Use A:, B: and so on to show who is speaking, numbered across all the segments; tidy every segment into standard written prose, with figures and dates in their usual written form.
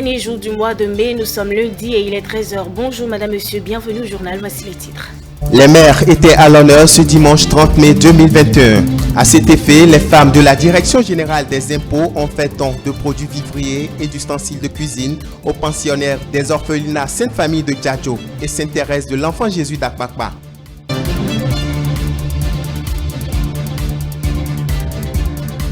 A: dernier jour du mois de mai. Nous sommes lundi et il est 13h. Bonjour madame, monsieur, bienvenue au journal. Voici les titres.
B: Les mères étaient à l'honneur ce dimanche 30 mai 2021. À cet effet, les femmes de la Direction générale des impôts ont fait don de produits vivriers et d'ustensiles de cuisine aux pensionnaires des orphelinats Sainte-Famille de Djadjo et Sainte-Thérèse de l'Enfant Jésus d'Akpakpa.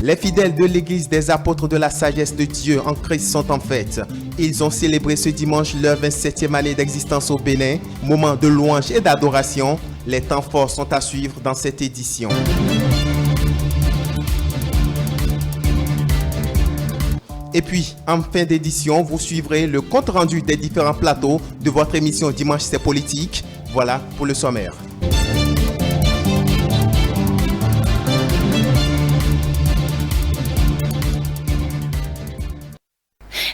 B: Les fidèles de l'Église des apôtres de la sagesse de Dieu en Christ sont en fête. Ils ont célébré ce dimanche leur 27e année d'existence au Bénin, moment de louange et d'adoration. Les temps forts sont à suivre dans cette édition. Et puis, en fin d'édition, vous suivrez le compte-rendu des différents plateaux de votre émission Dimanche c'est politique. Voilà pour le sommaire.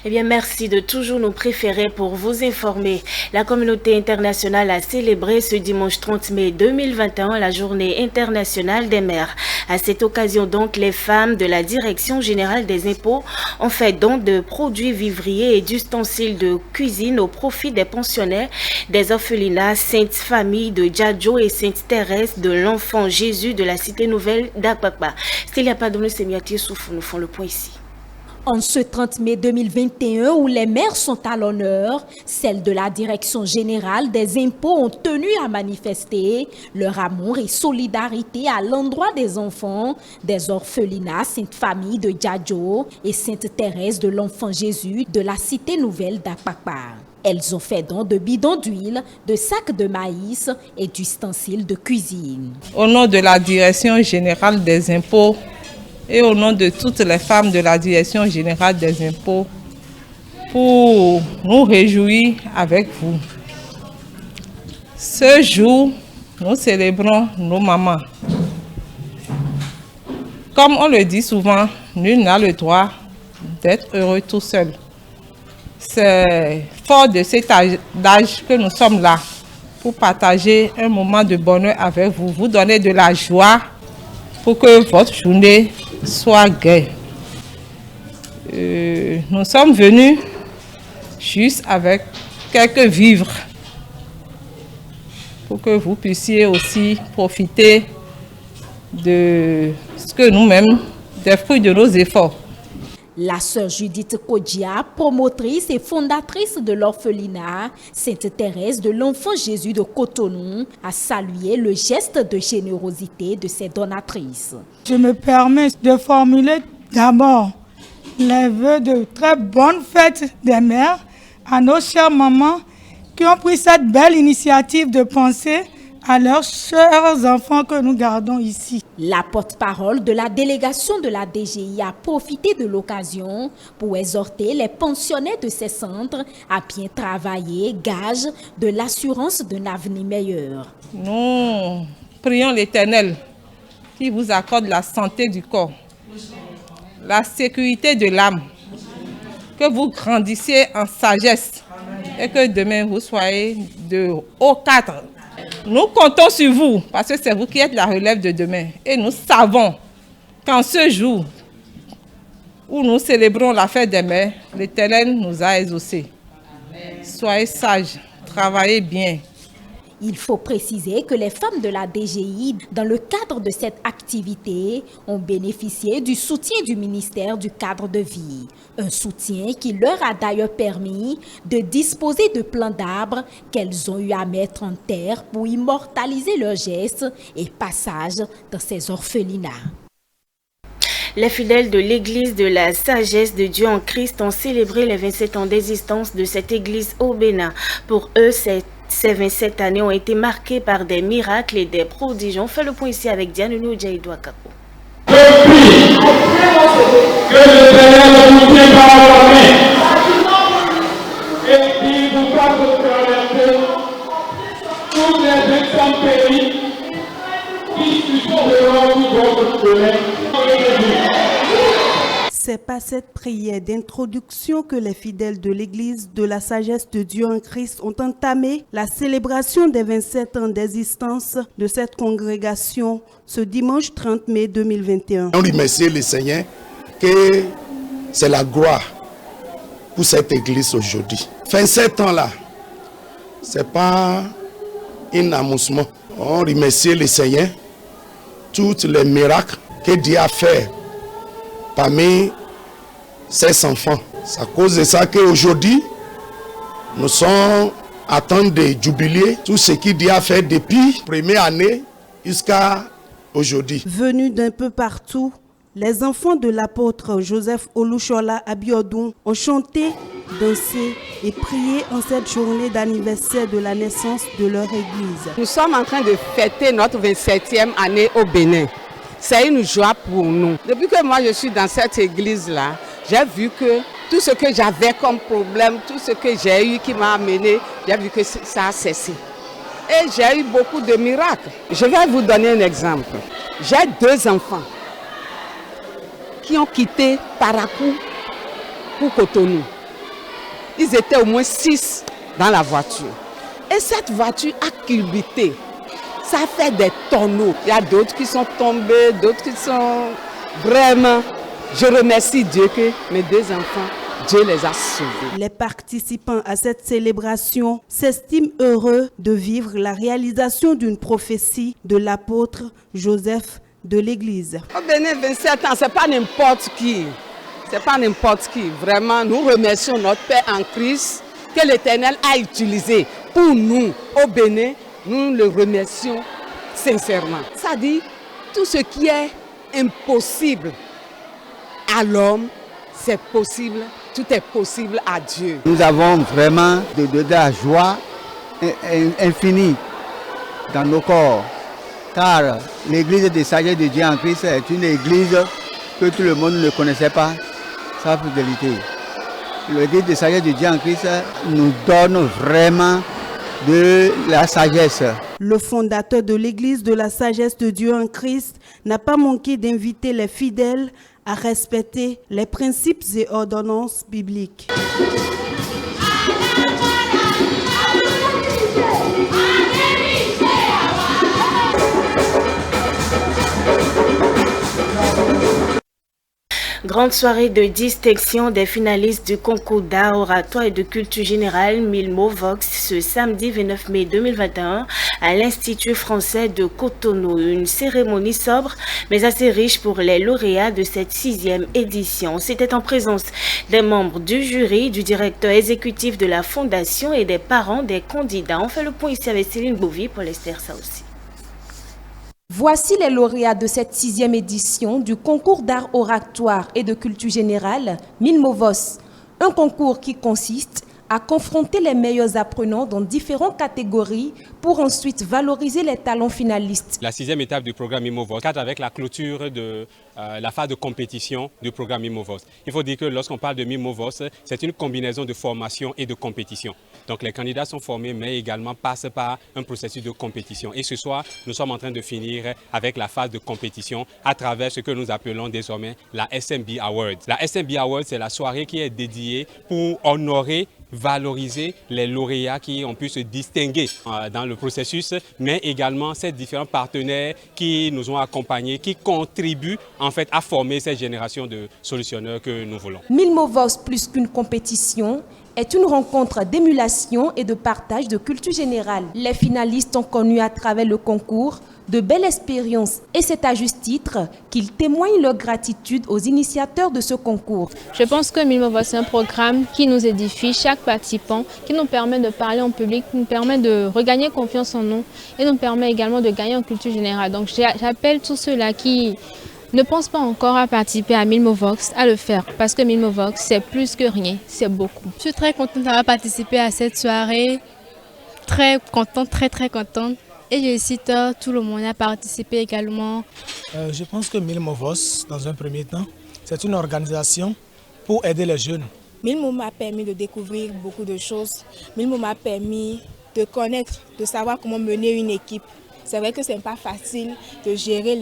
A: Eh bien, merci de toujours nous préférer pour vous informer. La communauté internationale a célébré ce dimanche 30 mai 2021 la journée internationale des mères. À cette occasion, donc, les femmes de la Direction générale des impôts ont fait don de produits vivriers et d'ustensiles de cuisine au profit des pensionnaires des orphelinats Sainte-Famille de Djadjo et Sainte-Thérèse de l'Enfant Jésus de la Cité Nouvelle d'Akpakpa. Stélia Padono Semiati Soufou nous font le point ici.
C: En ce 30 mai 2021 où les mères sont à l'honneur, celles de la Direction générale des impôts ont tenu à manifester leur amour et solidarité à l'endroit des enfants des orphelinats Sainte-Famille de Djadjo et Sainte-Thérèse de l'Enfant Jésus de la Cité Nouvelle d'Akpakpa. Elles ont fait don de bidons d'huile, de sacs de maïs et d'ustensiles de cuisine.
D: Au nom de la Direction générale des impôts, et au nom de toutes les femmes de la Direction générale des impôts, pour nous réjouir avec vous. Ce jour, nous célébrons nos mamans. Comme on le dit souvent, nul n'a le droit d'être heureux tout seul. C'est fort de cet âge que nous sommes là pour partager un moment de bonheur avec vous, vous donner de la joie pour que votre journée soit gaie. Nous sommes venus juste avec quelques vivres pour que vous puissiez aussi profiter de ce que nous-mêmes, des fruits de nos efforts.
C: La sœur Judith Kodjia, promotrice et fondatrice de l'orphelinat Sainte-Thérèse de l'Enfant Jésus de Cotonou, a salué le geste de générosité de ses donatrices.
E: Je me permets de formuler d'abord les vœux de très bonnes fêtes des mères à nos chères mamans qui ont pris cette belle initiative de penser à leurs chers enfants que nous gardons ici.
C: La porte-parole de la délégation de la DGI a profité de l'occasion pour exhorter les pensionnaires de ces centres à bien travailler, gage de l'assurance d'un avenir meilleur.
D: Nous prions l'Éternel qui vous accorde la santé du corps, la sécurité de l'âme, que vous grandissiez en sagesse et que demain vous soyez de haut cadre. Nous comptons sur vous parce que c'est vous qui êtes la relève de demain. Et nous savons qu'en ce jour où nous célébrons la fête des mères, l'Éternel nous a exaucés. Soyez sages, travaillez bien.
C: Il faut préciser que les femmes de la DGI, dans le cadre de cette activité, ont bénéficié du soutien du ministère du cadre de vie. Un soutien qui leur a d'ailleurs permis de disposer de plants d'arbres qu'elles ont eu à mettre en terre pour immortaliser leurs gestes et passages dans ces orphelinats.
A: Les fidèles de l'Église de la sagesse de Dieu en Christ ont célébré les 27 ans d'existence de cette Église au Bénin. Pour eux, ces 27 années ont été marquées par des miracles et des prodiges. On fait le point ici avec Diane Noujaïdou Akapo.
F: Je prie que l'Éternel vous tienne par la main et qu'il vous fasse traverser tous les 200 pays qui sont devant votre chemin.
G: C'est par cette prière d'introduction que les fidèles de l'Église de la sagesse de Dieu en Christ ont entamé la célébration des 27 ans d'existence de cette congrégation ce dimanche 30 mai 2021.
H: On remercie le Seigneur que c'est la gloire pour cette église aujourd'hui. 27 ans là, ce n'est pas un amusement. On remercie le Seigneur, tous les miracles que Dieu a fait parmi ses enfants. C'est à cause de ça qu'aujourd'hui, nous sommes en train de jubiler tout ce que Dieu a fait depuis la première année jusqu'à aujourd'hui.
G: Venus d'un peu partout, les enfants de l'apôtre Joseph Olusola Abiodun ont chanté, dansé et prié en cette journée d'anniversaire de la naissance de leur église.
I: Nous sommes en train de fêter notre 27e année au Bénin. C'est une joie pour nous. Depuis que moi je suis dans cette église-là, j'ai vu que tout ce que j'avais comme problème, tout ce que j'ai eu qui m'a amené, j'ai vu que ça a cessé. Et j'ai eu beaucoup de miracles. Je vais vous donner un exemple. J'ai 2 enfants qui ont quitté Parakou pour Cotonou. Ils étaient au moins 6 dans la voiture. Et cette voiture a culbuté. Ça fait des tonneaux. Il y a d'autres qui sont tombés, d'autres qui sont vraiment... Je remercie Dieu que mes 2 enfants, Dieu les a sauvés.
G: Les participants à cette célébration s'estiment heureux de vivre la réalisation d'une prophétie de l'apôtre Joseph de l'Église.
I: Au Bénin, 27 ans, ce n'est pas n'importe qui. C'est pas n'importe qui. Vraiment, nous remercions notre Père en Christ que l'Éternel a utilisé pour nous au Bénin. Nous le remercions sincèrement. Ça dit, tout ce qui est impossible à l'homme, c'est possible, tout est possible à Dieu.
J: Nous avons vraiment de la joie infinie dans nos corps, car l'église des sagesse de Dieu en Christ est une église que tout le monde ne connaissait pas, sa fidélité. L'église des sagesse de Dieu en Christ nous donne vraiment de la sagesse.
G: Le fondateur de l'église de la sagesse de Dieu en Christ n'a pas manqué d'inviter les fidèles à respecter les principes et ordonnances bibliques.
A: Grande soirée de distinction des finalistes du concours d'art, oratoire et de culture générale Milmovox ce samedi 29 mai 2021 à l'Institut français de Cotonou. Une cérémonie sobre mais assez riche pour les lauréats de cette 6e édition. C'était en présence des membres du jury, du directeur exécutif de la fondation et des parents des candidats. On fait le point ici avec Céline Bovy pour l'Esther ça aussi.
C: Voici les lauréats de cette 6e édition du concours d'art oratoire et de culture générale Milmovos, un concours qui consiste à confronter les meilleurs apprenants dans différentes catégories pour ensuite valoriser les talents finalistes.
K: La 6e étape du programme Milmovos cadre avec la clôture de la phase de compétition du programme Milmovos. Il faut dire que lorsqu'on parle de Milmovos, c'est une combinaison de formation et de compétition. Donc les candidats sont formés mais également passent par un processus de compétition. Et ce soir, nous sommes en train de finir avec la phase de compétition à travers ce que nous appelons désormais la SMB Awards. La SMB Awards, c'est la soirée qui est dédiée pour honorer, valoriser les lauréats qui ont pu se distinguer dans le processus, mais également ces différents partenaires qui nous ont accompagnés, qui contribuent en fait à former cette génération de solutionneurs que nous voulons.
C: Milmovos plus qu'une compétition est une rencontre d'émulation et de partage de culture générale. Les finalistes ont connu à travers le concours de belles expériences et c'est à juste titre qu'ils témoignent leur gratitude aux initiateurs de ce concours.
L: Je pense que Milmovos, c'est un programme qui nous édifie, chaque participant, qui nous permet de parler en public, qui nous permet de regagner confiance en nous et nous permet également de gagner en culture générale. Donc j'appelle tous ceux-là qui ne pensent pas encore à participer à Milmovox à le faire parce que Milmovox, c'est plus que rien, c'est beaucoup.
M: Je suis très contente d'avoir participé à cette soirée, très contente, très contente. Et j'incite tout le monde à participer également.
N: Je pense que Milmovos, dans un premier temps, c'est une organisation pour aider les jeunes.
O: Milmo m'a permis de découvrir beaucoup de choses. Milmo m'a permis de connaître, de savoir comment mener une équipe. C'est vrai que ce n'est pas facile de gérer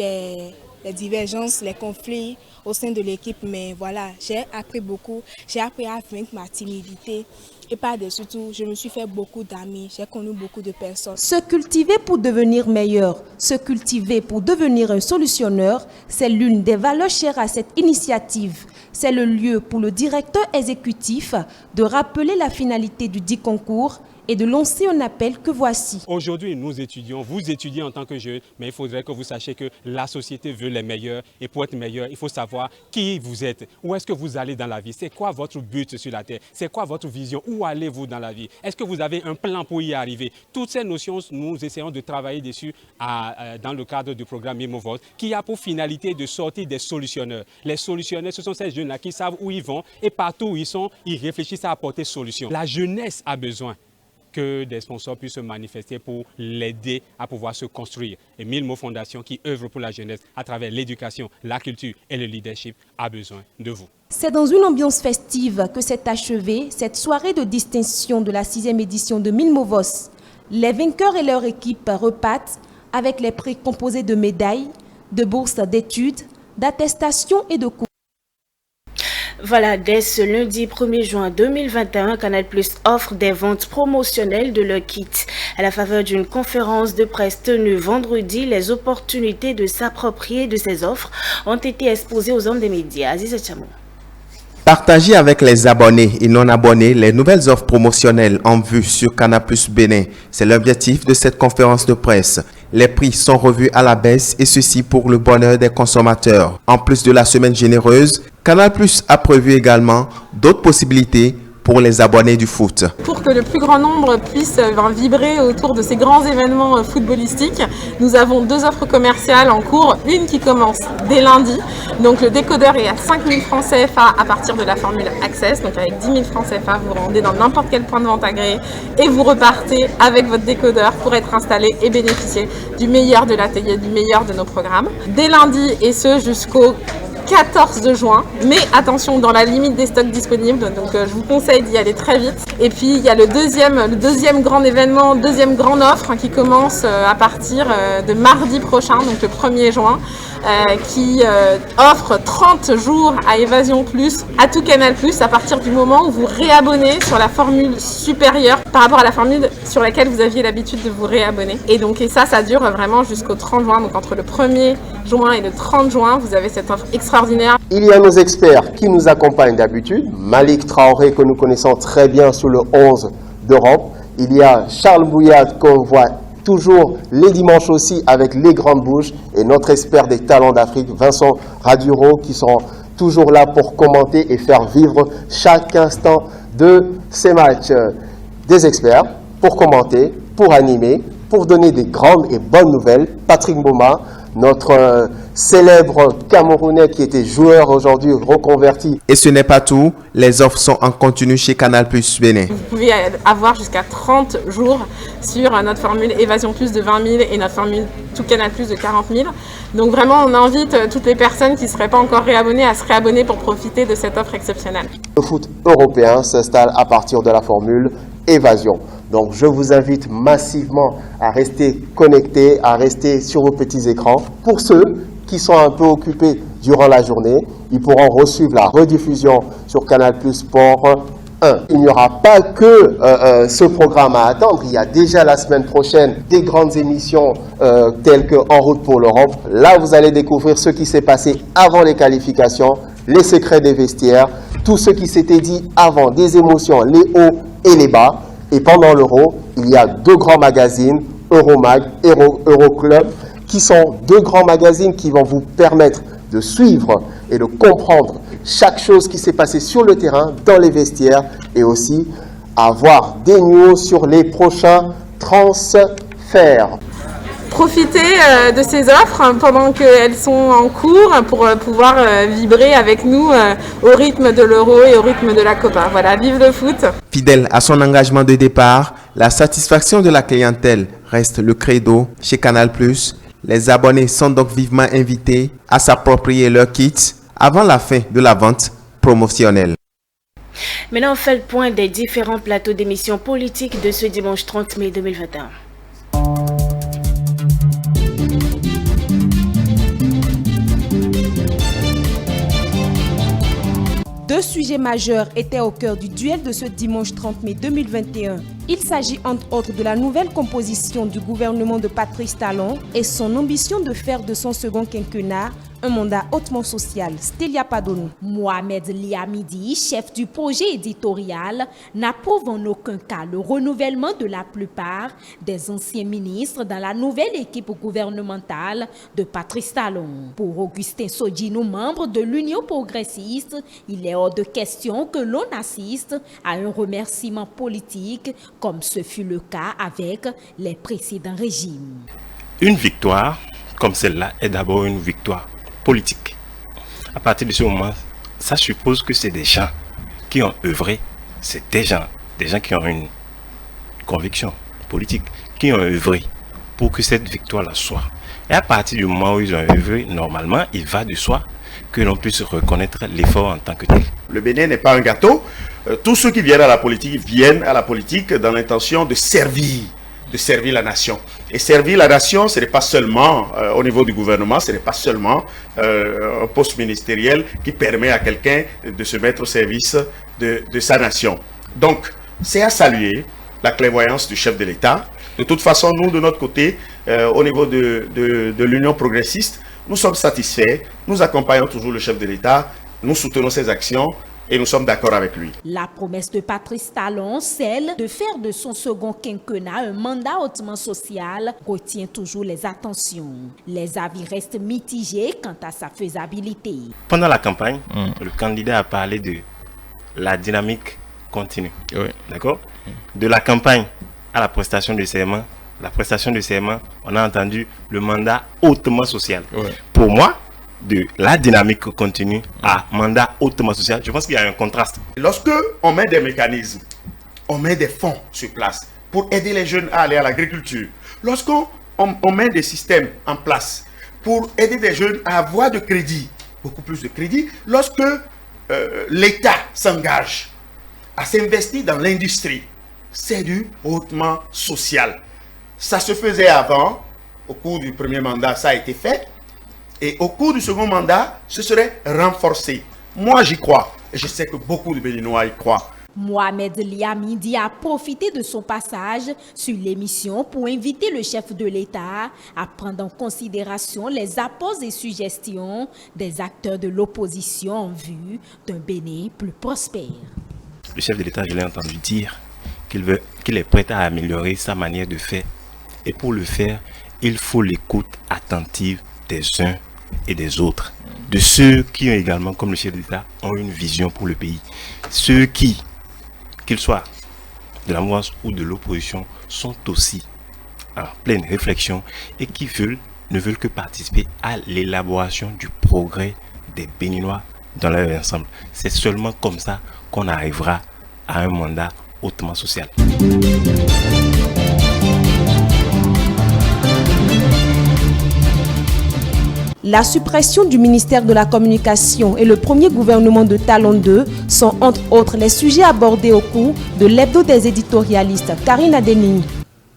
O: les divergences, les conflits au sein de l'équipe. Mais voilà, j'ai appris beaucoup. J'ai appris à vaincre ma timidité. Et par-dessus tout, je me suis fait beaucoup d'amis. J'ai connu beaucoup de personnes.
C: Se cultiver pour devenir meilleur, se cultiver pour devenir un solutionneur, c'est l'une des valeurs chères à cette initiative. C'est le lieu pour le directeur exécutif de rappeler la finalité du dit concours et de lancer un appel que voici.
K: Aujourd'hui, nous étudions, vous étudiez en tant que jeunes, mais il faudrait que vous sachiez que la société veut les meilleurs. Et pour être meilleur, il faut savoir qui vous êtes, où est-ce que vous allez dans la vie, c'est quoi votre but sur la terre, c'est quoi votre vision, où allez-vous dans la vie, est-ce que vous avez un plan pour y arriver. Toutes ces notions, nous essayons de travailler dessus dans le cadre du programme MIMOVOS, qui a pour finalité de sortir des solutionneurs. Les solutionneurs, ce sont ces jeunes-là qui savent où ils vont et partout où ils sont, ils réfléchissent à apporter solution. La jeunesse a besoin que des sponsors puissent se manifester pour l'aider à pouvoir se construire. Et Milmo Fondation, qui œuvre pour la jeunesse à travers l'éducation, la culture et le leadership, a besoin de vous.
C: C'est dans une ambiance festive que s'est achevée cette soirée de distinction de la 6e édition de MIMOVOS. Les vainqueurs et leur équipe repartent avec les prix composés de médailles, de bourses d'études, d'attestations et de cours.
A: Voilà, dès ce lundi 1er juin 2021, Canal+ offre des ventes promotionnelles de leur kit. À la faveur d'une conférence de presse tenue vendredi, les opportunités de s'approprier de ces offres ont été exposées aux hommes des médias. Aziz Chamou.
B: Partagez avec les abonnés et non-abonnés les nouvelles offres promotionnelles en vue sur Canal+ Bénin. C'est l'objectif de cette conférence de presse. Les prix sont revus à la baisse et ceci pour le bonheur des consommateurs. En plus de la semaine généreuse, Canal+ a prévu également d'autres possibilités pour les abonnés du foot.
P: Pour que le plus grand nombre puisse vibrer autour de ces grands événements footballistiques, nous avons 2 offres commerciales en cours. Une qui commence dès lundi. Donc le décodeur est à 5 000 francs CFA à partir de la formule Access. Donc avec 10 000 francs CFA, vous vous rendez dans n'importe quel point de vente agréé et vous repartez avec votre décodeur pour être installé et bénéficier du meilleur de l'atelier, du meilleur de nos programmes. Dès lundi et ce jusqu'au 14 juin, mais attention, dans la limite des stocks disponibles, donc je vous conseille d'y aller très vite. Et puis il y a le deuxième grand événement, deuxième grande offre qui commence à partir de mardi prochain, donc le 1er juin, qui offre 30 jours à Évasion Plus, à tout Canal+, à partir du moment où vous réabonnez sur la formule supérieure par rapport à la formule sur laquelle vous aviez l'habitude de vous réabonner. Et ça dure vraiment jusqu'au 30 juin, donc entre le 1er juin et le 30 juin, vous avez cette offre extraordinaire.
B: Il y a nos experts qui nous accompagnent d'habitude. Malik Traoré, que nous connaissons très bien sous le 11 d'Europe. Il y a Charles Bouillade, qu'on voit toujours les dimanches aussi avec les grandes bouches. Et notre expert des talents d'Afrique, Vincent Raduro, qui sont toujours là pour commenter et faire vivre chaque instant de ces matchs. Des experts pour commenter, pour animer, pour donner des grandes et bonnes nouvelles. Patrick Mboma, notre célèbre Camerounais qui était joueur aujourd'hui reconverti. Et ce n'est pas tout, les offres sont en continu chez Canal+ Bénin.
P: Vous pouvez avoir jusqu'à 30 jours sur notre formule Évasion Plus de 20 000 et notre formule Tout Canal+ de 40 000. Donc vraiment, on invite toutes les personnes qui ne seraient pas encore réabonnées à se réabonner pour profiter de cette offre exceptionnelle.
B: Le foot européen s'installe à partir de la formule Évasion. Donc je vous invite massivement à rester connectés, à rester sur vos petits écrans. Pour ceux qui sont un peu occupés durant la journée, ils pourront suivre la rediffusion sur Canal+ Sport 1. Il n'y aura pas que ce programme à attendre. Il y a déjà la semaine prochaine des grandes émissions telles que En route pour l'Europe. Là, vous allez découvrir ce qui s'est passé avant les qualifications, les secrets des vestiaires, tout ce qui s'était dit avant, des émotions, les hauts et les bas. Et pendant l'Euro, il y a 2 grands magazines, Euromag, Euroclub, qui sont 2 grands magazines qui vont vous permettre de suivre et de comprendre chaque chose qui s'est passée sur le terrain, dans les vestiaires, et aussi avoir des news sur les prochains transferts.
P: Profitez de ces offres pendant qu'elles sont en cours pour pouvoir vibrer avec nous au rythme de l'Euro et au rythme de la Copa. Voilà, vive le foot!
B: Fidèle à son engagement de départ, la satisfaction de la clientèle reste le credo chez Canal+. Les abonnés sont donc vivement invités à s'approprier leur kit avant la fin de la vente promotionnelle.
A: Maintenant, on fait le point des différents plateaux d'émissions politiques de ce dimanche 30 mai 2021.
C: 2 sujets majeurs étaient au cœur du duel de ce dimanche 30 mai 2021. Il s'agit entre autres de la nouvelle composition du gouvernement de Patrice Talon et son ambition de faire de son second quinquennat un mandat hautement social. Stélia Padonou. Mohamed Liamidi, chef du projet éditorial, n'approuve en aucun cas le renouvellement de la plupart des anciens ministres dans la nouvelle équipe gouvernementale de Patrice Talon. Pour Augustin Sodino, membre de l'Union progressiste, il est hors de question que l'on assiste à un remerciement politique comme ce fut le cas avec les précédents régimes.
Q: Une victoire comme celle-là est d'abord une victoire politique. À partir de ce moment, ça suppose que c'est des gens qui ont œuvré, c'est des gens qui ont une conviction politique, qui ont œuvré pour que cette victoire-là soit. Et à partir du moment où ils ont œuvré, normalement, il va de soi que l'on puisse reconnaître l'effort en tant que tel.
R: Le Bénin n'est pas un gâteau. Tous ceux qui viennent à la politique dans l'intention de servir la nation. Et servir la nation, ce n'est pas seulement au niveau du gouvernement, ce n'est pas seulement un poste ministériel qui permet à quelqu'un de se mettre au service de sa nation. Donc, c'est à saluer la clairvoyance du chef de l'État. De toute façon, nous, de notre côté, au niveau de l'Union progressiste, nous sommes satisfaits, nous accompagnons toujours le chef de l'État, nous soutenons ses actions, et nous sommes d'accord avec lui.
C: La promesse de Patrice Talon, celle de faire de son second quinquennat un mandat hautement social, retient toujours les attentions. Les avis restent mitigés quant à sa faisabilité.
Q: Pendant la campagne, le candidat a parlé de la dynamique continue. Oui. D'accord ? De la campagne à la prestation de serment, on a entendu le mandat hautement social. Oui. Pour moi, de la dynamique continue à mandat hautement social, je pense qu'il y a un contraste.
R: Lorsque on met des mécanismes, on met des fonds sur place pour aider les jeunes à aller à l'agriculture, lorsqu'on met des systèmes en place pour aider des jeunes à avoir de crédit, beaucoup plus de crédit, lorsque l'État s'engage à s'investir dans l'industrie, c'est du hautement social. Ça se faisait avant, au cours du premier mandat, ça a été fait. Et au cours du second mandat, ce serait renforcé. Moi, j'y crois. Et je sais que beaucoup de Béninois y croient.
C: Mohamed Liamidi a profité de son passage sur l'émission pour inviter le chef de l'État à prendre en considération les apports et suggestions des acteurs de l'opposition en vue d'un Bénin plus prospère.
Q: Le chef de l'État, je l'ai entendu dire qu'il est prêt à améliorer sa manière de faire. Et pour le faire, il faut l'écoute attentive des uns et des autres, de ceux qui ont également, comme le chef d'État, ont une vision pour le pays. Ceux qu'ils soient de la mouvance ou de l'opposition, sont aussi en pleine réflexion et qui ne veulent que participer à l'élaboration du progrès des Béninois dans leur ensemble. C'est seulement comme ça qu'on arrivera à un mandat hautement social.
C: La suppression du ministère de la Communication et le premier gouvernement de Talon 2 sont entre autres les sujets abordés au cours de l'hebdo des éditorialistes. Karine Adeni.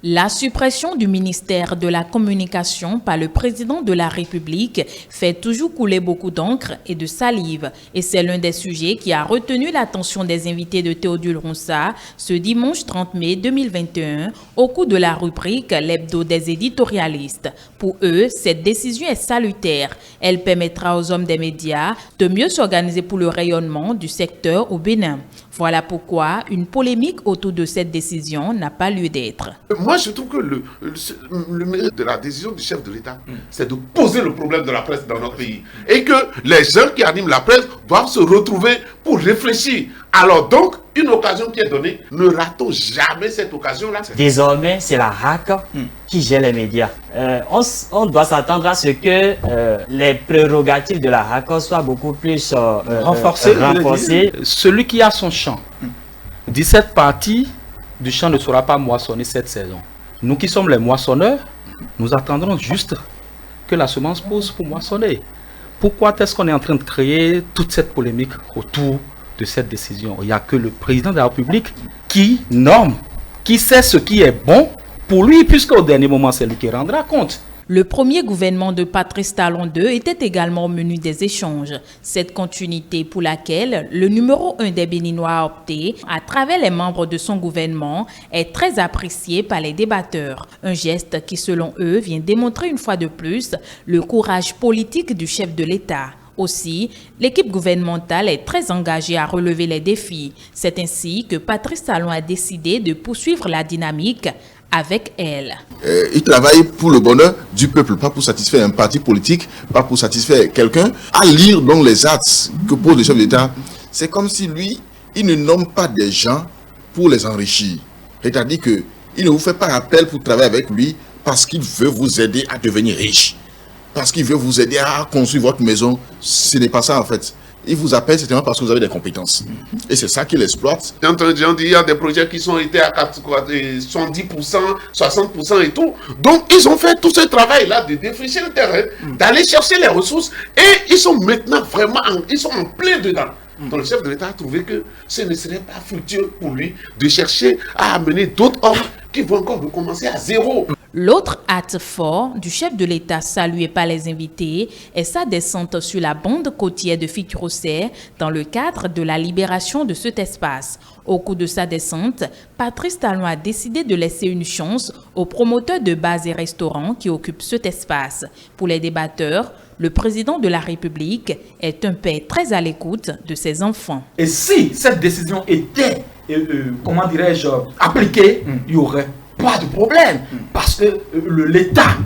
S: La suppression du ministère de la Communication par le président de la République fait toujours couler beaucoup d'encre et de salive. Et c'est l'un des sujets qui a retenu l'attention des invités de Théodule Ronsard ce dimanche 30 mai 2021 au cours de la rubrique l'hebdo des éditorialistes. Pour eux, cette décision est salutaire. Elle permettra aux hommes des médias de mieux s'organiser pour le rayonnement du secteur au Bénin. Voilà pourquoi une polémique autour de cette décision n'a pas lieu d'être.
T: Moi, je trouve que le mérite de la décision du chef de l'État, c'est de poser le problème de la presse dans notre pays. Et que les gens qui animent la presse doivent se retrouver pour réfléchir. Alors donc, une occasion qui est donnée, ne ratons jamais cette occasion-là.
U: Désormais, c'est la RAC qui gère les médias. On doit s'attendre à ce que les prérogatives de la RAC soient beaucoup plus renforcées.
V: Celui qui a son champ, 17 parties du champ ne sera pas moissonné cette saison. Nous qui sommes les moissonneurs, nous attendrons juste que la semence pousse pour moissonner. Pourquoi est-ce qu'on est en train de créer toute cette polémique autour de cette décision? Il n'y a que le président de la République qui norme, qui sait ce qui est bon pour lui, puisqu'au dernier moment, c'est lui qui rendra compte.
S: Le premier gouvernement de Patrice Talon II était également au menu des échanges. Cette continuité pour laquelle le numéro 1 des Béninois a opté à travers les membres de son gouvernement est très appréciée par les débatteurs. Un geste qui, selon eux, vient démontrer une fois de plus le courage politique du chef de l'État. Aussi, l'équipe gouvernementale est très engagée à relever les défis. C'est ainsi que Patrice Talon a décidé de poursuivre la dynamique avec elle.
D: Il travaille pour le bonheur du peuple, pas pour satisfaire un parti politique, pas pour satisfaire quelqu'un. À lire donc les actes que pose le chef d'État, c'est comme si lui, il ne nomme pas des gens pour les enrichir. C'est-à-dire qu'il ne vous fait pas appel pour travailler avec lui parce qu'il veut vous aider à devenir riche. Parce qu'il veut vous aider à construire votre maison. Ce n'est pas ça en fait. Il vous appelle certainement parce que vous avez des compétences. Et c'est ça qu'il exploite.
T: J'ai entendu dire qu'il y a des projets qui sont été à 70%, 60% et tout. Donc ils ont fait tout ce travail-là de défricher le terrain, d'aller chercher les ressources. Et ils sont maintenant vraiment, ils sont en plein dedans. Donc le chef de l'État a trouvé que ce ne serait pas fructueux pour lui de chercher à amener d'autres hommes qui vont encore recommencer à zéro.
S: L'autre acte fort du chef de l'État salué par les invités est sa descente sur la bande côtière de Fiturocé dans le cadre de la libération de cet espace. Au cours de sa descente, Patrice Talon a décidé de laisser une chance aux promoteurs de bars et restaurants qui occupent cet espace. Pour les débatteurs, le président de la République est un père très à l'écoute de ses enfants.
V: Et si cette décision était, comment dirais-je, appliquée, il y aurait pas de problème, parce que l'État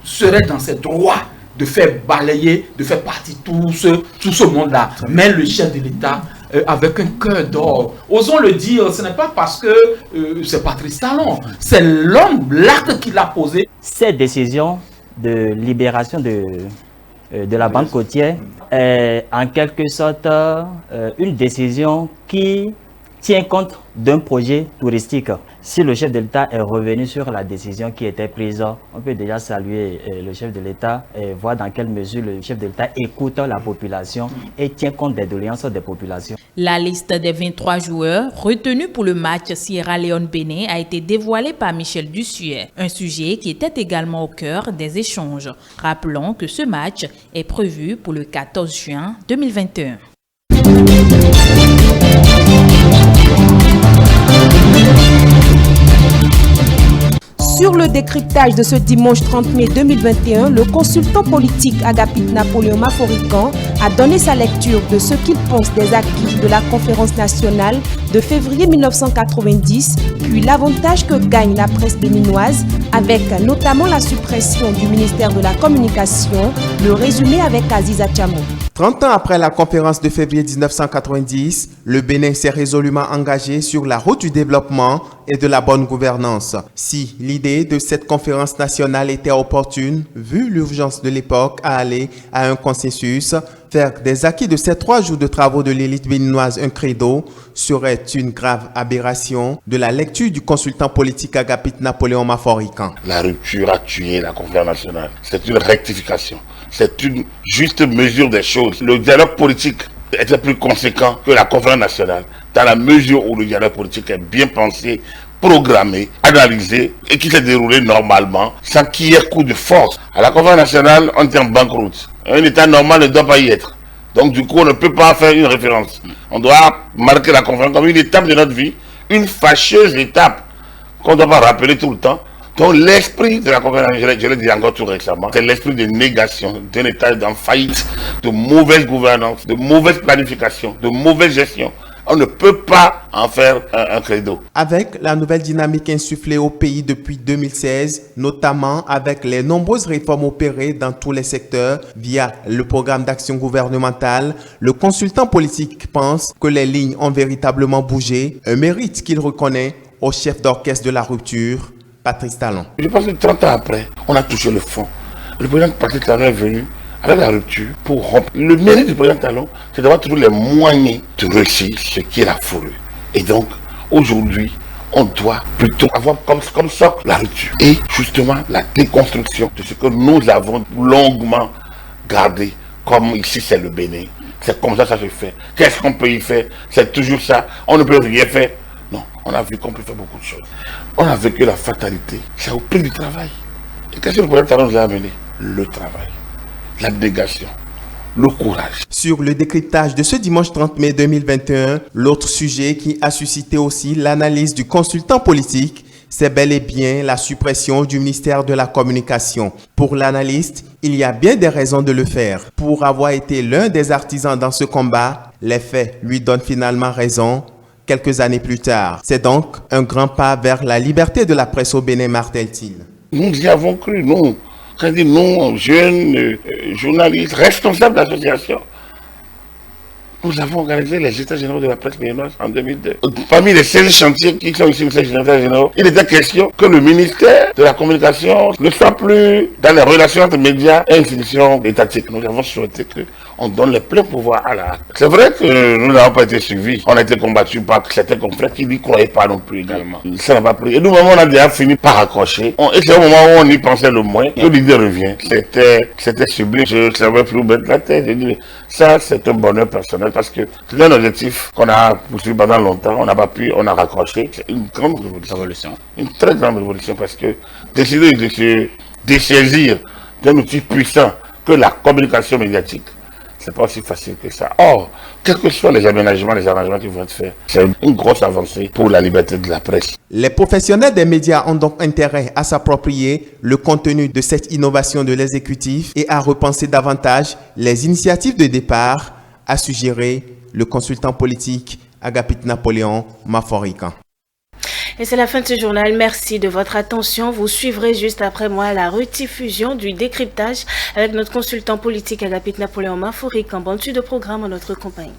V: serait dans ses droits de faire balayer, de faire partie tout ce monde-là. Mais le chef de l'État, avec un cœur d'or, osons le dire, ce n'est pas parce que c'est Patrice Talon, c'est l'homme, l'acte qu'il a posé.
U: Cette décision de libération de la bande côtière est en quelque sorte une décision qui tient compte d'un projet touristique. Si le chef de l'État est revenu sur la décision qui était prise, on peut déjà saluer le chef de l'État et voir dans quelle mesure le chef de l'État écoute la population et tient compte des doléances des populations.
S: La liste des 23 joueurs retenus pour le match Sierra Leone-Bénin a été dévoilée par Michel Dussuet, un sujet qui était également au cœur des échanges. Rappelons que ce match est prévu pour le 14 juin 2021.
C: Sur le décryptage de ce dimanche 30 mai 2021, le consultant politique Agapit Napoléon Maforican a donné sa lecture de ce qu'il pense des acquis de la conférence nationale de février 1990, puis l'avantage que gagne la presse béninoise, avec notamment la suppression du ministère de la Communication, le résumé avec Aziza Tchamo.
B: 30 ans après la conférence de février 1990, le Bénin s'est résolument engagé sur la route du développement et de la bonne gouvernance. Si l'idée de cette conférence nationale était opportune, vu l'urgence de l'époque à aller à un consensus, faire des acquis de ces 3 jours de travaux de l'élite béninoise un credo serait une grave aberration de la lecture du consultant politique Agapit Napoléon Maforican.
T: La rupture a tué la conférence nationale. C'est une rectification. C'est une juste mesure des choses. Le dialogue politique était plus conséquent que la conférence nationale, dans la mesure où le dialogue politique est bien pensé, programmé, analysé et qui s'est déroulé normalement, sans qu'il y ait coup de force. À la conférence nationale, on est en banqueroute. Un État normal ne doit pas y être. Donc du coup, on ne peut pas faire une référence. On doit marquer la conférence comme une étape de notre vie, une fâcheuse étape qu'on ne doit pas rappeler tout le temps. Donc l'esprit de la conférence, je l'ai dit encore tout récemment, c'est l'esprit de négation d'un État en faillite, de mauvaise gouvernance, de mauvaise planification, de mauvaise gestion. On ne peut pas en faire un credo.
B: Avec la nouvelle dynamique insufflée au pays depuis 2016, notamment avec les nombreuses réformes opérées dans tous les secteurs via le programme d'action gouvernementale, le consultant politique pense que les lignes ont véritablement bougé, un mérite qu'il reconnaît au chef d'orchestre de la rupture, Patrice Talon.
T: Je pense que 30 ans après, on a touché le fond. Le président Patrice Talon est venu avec la rupture pour rompre. Le mérite du président Talon, c'est d'avoir toujours les moyens de réussir ce qu'il a fourré. Et donc, aujourd'hui, on doit plutôt avoir comme socle la rupture. Et justement, la déconstruction de ce que nous avons longuement gardé. Comme ici, c'est le Bénin. C'est comme ça se fait. Qu'est-ce qu'on peut y faire? C'est toujours ça. On ne peut rien faire. Non, on a vu qu'on peut faire beaucoup de choses. On a vécu la fatalité. C'est au prix du travail. Et qu'est-ce que le président Talon nous a amené? Le travail, l'abnégation, le courage.
B: Sur le décryptage de ce dimanche 30 mai 2021, l'autre sujet qui a suscité aussi l'analyse du consultant politique, c'est bel et bien la suppression du ministère de la Communication. Pour l'analyste, il y a bien des raisons de le faire. Pour avoir été l'un des artisans dans ce combat, les faits lui donnent finalement raison quelques années plus tard. C'est donc un grand pas vers la liberté de la presse au Bénin, martèle-t-il.
T: Nous y avons cru, nous. Quand dit nous, jeunes journalistes, responsables d'associations, nous avons organisé les États généraux de la presse béninoise en 2002. Parmi les 16 chantiers qui sont ici, les États généraux, il était question que le ministère de la Communication ne soit plus dans les relations entre médias et institutions étatiques. Nous avons souhaité qu'on donne les pleins pouvoirs à la. C'est vrai que nous n'avons pas été suivis. On a été combattus par certains confrères qui n'y croyaient pas non plus également. Ça n'a pas pris. Et nous, on a déjà fini par accrocher. Et c'est au moment où on y pensait le moins que l'idée revient. C'était sublime. Je ne savais plus où mettre la tête. J'ai dit, ça, c'est un bonheur personnel parce que c'est un objectif qu'on a poursuivi pendant longtemps. On n'a pas pu, on a raccroché. C'est une grande révolution. Une très grande révolution parce que décider de se dessaisir d'un outil puissant que la communication médiatique, c'est pas aussi facile que ça. Or, quels que soient les aménagements, les arrangements qui vont être faits, c'est une grosse avancée pour la liberté de la presse.
B: Les professionnels des médias ont donc intérêt à s'approprier le contenu de cette innovation de l'exécutif et à repenser davantage les initiatives de départ, a suggéré le consultant politique Agapit Napoléon Maforican.
A: Et c'est la fin de ce journal. Merci de votre attention. Vous suivrez juste après moi la rediffusion du décryptage avec notre consultant politique Agapit Napoléon Maforican. Bonne suite de programme en notre compagnie.